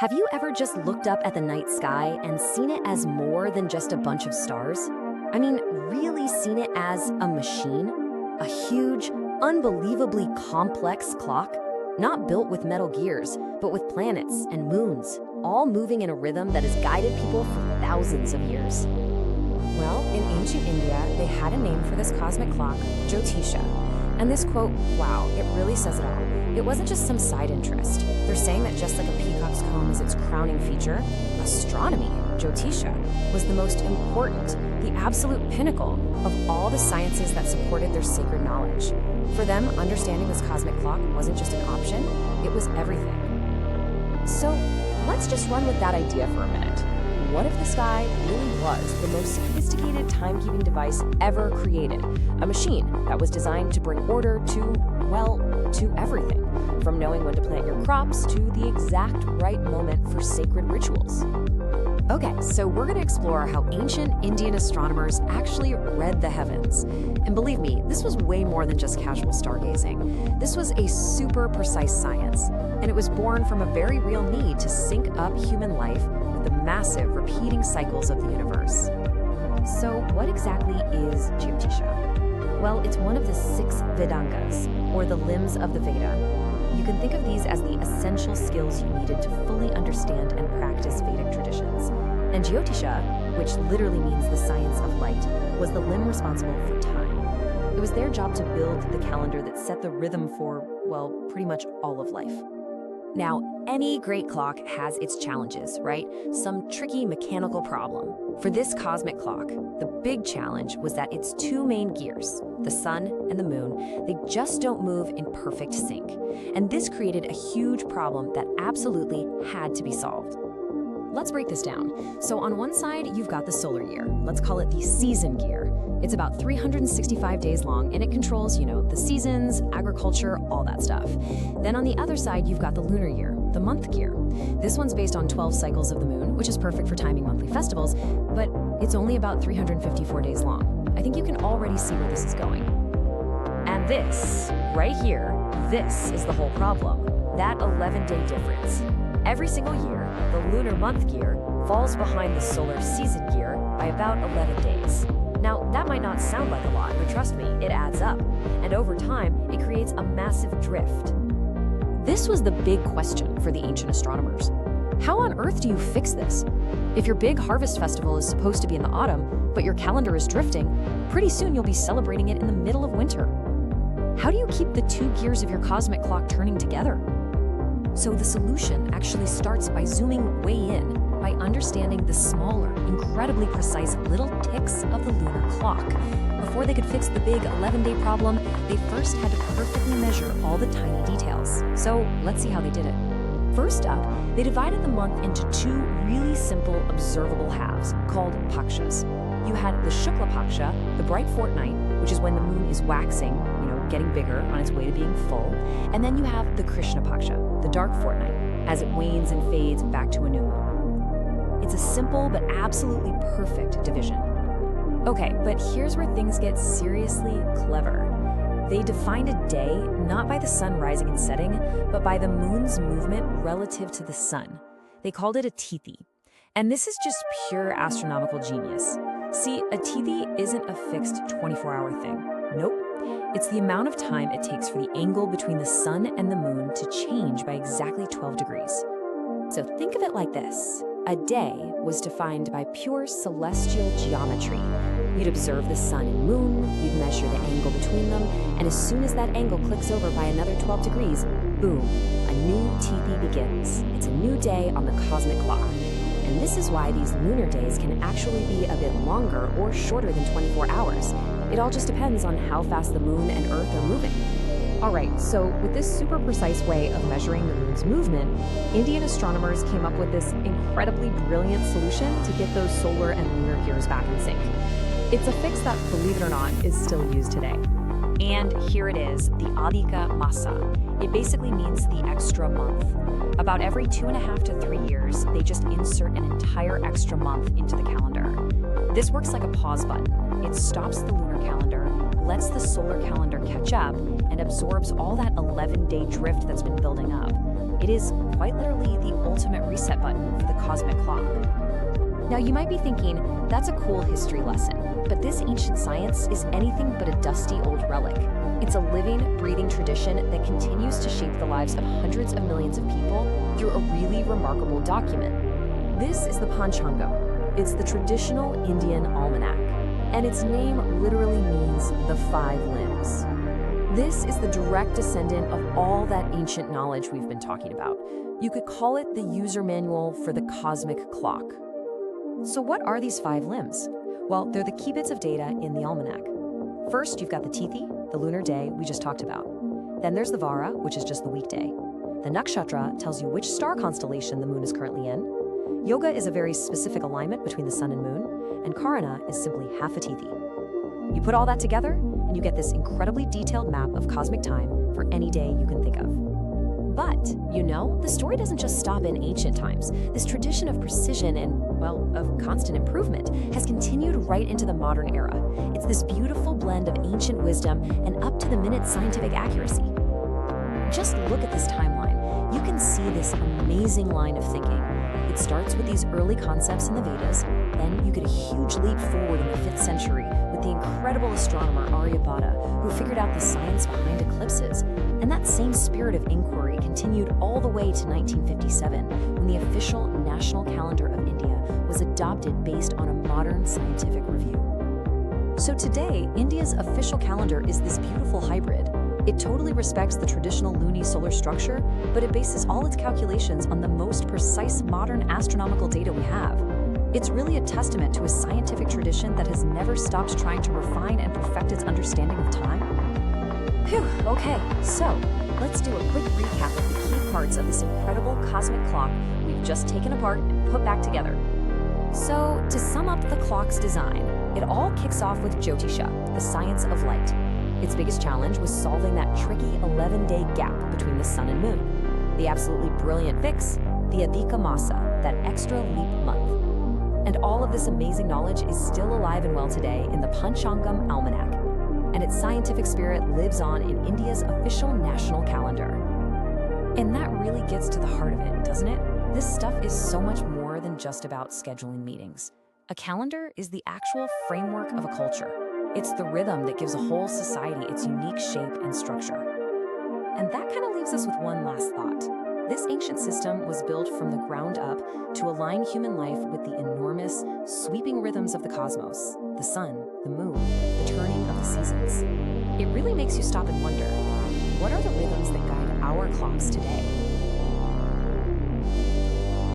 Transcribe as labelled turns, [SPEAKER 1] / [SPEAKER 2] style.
[SPEAKER 1] Have you ever just looked up at the night sky and seen it as more than just a bunch of stars? I mean, really seen it as a machine? A huge, unbelievably complex clock? Not built with metal gears, but with planets and moons, all moving in a rhythm that has guided people for thousands of years.
[SPEAKER 2] Well, in ancient India, they had a name for this cosmic clock, Jyotisha. And this quote, wow, it really says it all. It wasn't just some side interest. They're saying that just like a peacock's comb is its crowning feature, astronomy, Jyotisha, was the most important, the absolute pinnacle of all the sciences that supported their sacred knowledge. For them, understanding this cosmic clock wasn't just an option, it was everything.
[SPEAKER 1] So let's just run with that idea for a minute. What if the sky really was the most sophisticated timekeeping device ever created? A machine that was designed to bring order to everything, from knowing when to plant your crops to the exact right moment for sacred rituals. Okay, so we're going to explore how ancient Indian astronomers actually read the heavens. And believe me, this was way more than just casual stargazing. This was a super precise science, and it was born from a very real need to sync up human life with the massive repeating cycles of the universe. So what exactly is Jyotisha? Well, it's one of the 6 Vedangas, or the limbs of the Veda. You can think of these as the essential skills you needed to fully understand and practice Vedic traditions. And Jyotisha, which literally means the science of light, was the limb responsible for time. It was their job to build the calendar that set the rhythm for, well, pretty much all of life. Now, any great clock has its challenges, right? Some tricky mechanical problem. For this cosmic clock, the big challenge was that its 2 main gears, the sun and the moon, they just don't move in perfect sync. And this created a huge problem that absolutely had to be solved. Let's break this down. So on one side, you've got the solar year. Let's call it the season gear. It's about 365 days long, and it controls, the seasons, agriculture, all that stuff. Then on the other side, you've got the lunar year, the month gear. This one's based on 12 cycles of the moon, which is perfect for timing monthly festivals, but it's only about 354 days long. I think you can already see where this is going. And this, right here, this is the whole problem. That 11-day difference. Every single year, the lunar month gear falls behind the solar season gear by about 11 days. Now, that might not sound like a lot, but trust me, it adds up. And over time, it creates a massive drift. This was the big question for the ancient astronomers. How on earth do you fix this? If your big harvest festival is supposed to be in the autumn, but your calendar is drifting, pretty soon you'll be celebrating it in the middle of winter. How do you keep the 2 gears of your cosmic clock turning together? So the solution actually starts by zooming way in, by understanding the smaller, incredibly precise little ticks of the lunar clock. Before they could fix the big 11-day problem, they first had to perfectly measure all the tiny details. So let's see how they did it. First up, they divided the month into 2 really simple observable halves called pakshas. You had the Shukla Paksha, the bright fortnight, which is when the moon is waxing, getting bigger on its way to being full. And then you have the Krishna Paksha, the dark fortnight, as it wanes and fades back to a new moon. It's a simple but absolutely perfect division. Okay, but here's where things get seriously clever. They defined a day not by the sun rising and setting, but by the moon's movement relative to the sun. They called it a tithi. And this is just pure astronomical genius. See, a tithi isn't a fixed 24-hour thing. Nope. It's the amount of time it takes for the angle between the sun and the moon to change by exactly 12 degrees. So think of it like this. A day was defined by pure celestial geometry. You'd observe the sun and moon, you'd measure the angle between them, and as soon as that angle clicks over by another 12 degrees, boom, a new tithi begins. It's a new day on the cosmic clock. And this is why these lunar days can actually be a bit longer or shorter than 24 hours. It all just depends on how fast the moon and Earth are moving.
[SPEAKER 2] All right, so with this super precise way of measuring the moon's movement, Indian astronomers came up with this incredibly brilliant solution to get those solar and lunar gears back in sync. It's a fix that, believe it or not, is still used today.
[SPEAKER 1] And here it is, the Adhika Masa. It basically means the extra month. About every 2.5 to 3 years, they just insert an entire extra month into the calendar. This works like a pause button. It stops the lunar calendar, lets the solar calendar catch up, and absorbs all that 11-day drift that's been building up.
[SPEAKER 2] It is quite literally the ultimate reset button for the cosmic clock. Now, you might be thinking, that's a cool history lesson, but this ancient science is anything but a dusty old relic. It's a living, breathing tradition that continues to shape the lives of hundreds of millions of people through a really remarkable document. This is the Panchangam. It's the traditional Indian almanac, and its name literally means the 5 limbs. This is the direct descendant of all that ancient knowledge we've been talking about. You could call it the user manual for the cosmic clock. So what are these 5 limbs? Well, they're the key bits of data in the almanac. First, you've got the tithi, the lunar day we just talked about. Then there's the vara, which is just the weekday. The nakshatra tells you which star constellation the moon is currently in. Yoga is a very specific alignment between the sun and moon, and karana is simply half a tithi. You put all that together, and you get this incredibly detailed map of cosmic time for any day you can think of. But, the story doesn't just stop in ancient times. This tradition of precision and, of constant improvement has continued right into the modern era. It's this beautiful blend of ancient wisdom and up-to-the-minute scientific accuracy. Just look at this timeline. You can see this amazing line of thinking. It starts with these early concepts in the Vedas, then you get a huge leap forward in the 5th century with the incredible astronomer Aryabhata, who figured out the science behind eclipses. And that same spirit of inquiry continued all the way to 1957, when the official national calendar of India was adopted based on a modern scientific review. So today, India's official calendar is this beautiful hybrid. It totally respects the traditional luni-solar structure, but it bases all its calculations on the most precise modern astronomical data we have. It's really a testament to a scientific tradition that has never stopped trying to refine and perfect its understanding of time. Phew, okay, so let's do a quick recap of the key parts of this incredible cosmic clock we've just taken apart and put back together. So, to sum up the clock's design, it all kicks off with Jyotisha, the science of light. Its biggest challenge was solving that tricky 11-day gap between the sun and moon. The absolutely brilliant fix, the Adhika Masa, that extra leap month. And all of this amazing knowledge is still alive and well today in the Panchangam Almanac. And its scientific spirit lives on in India's official national calendar. And that really gets to the heart of it, doesn't it? This stuff is so much more than just about scheduling meetings. A calendar is the actual framework of a culture. It's the rhythm that gives a whole society its unique shape and structure. And that kind of leaves us with one last thought. This ancient system was built from the ground up to align human life with the enormous, sweeping rhythms of the cosmos, the sun, the moon, the turning of the seasons. It really makes you stop and wonder, what are the rhythms that guide our clocks today?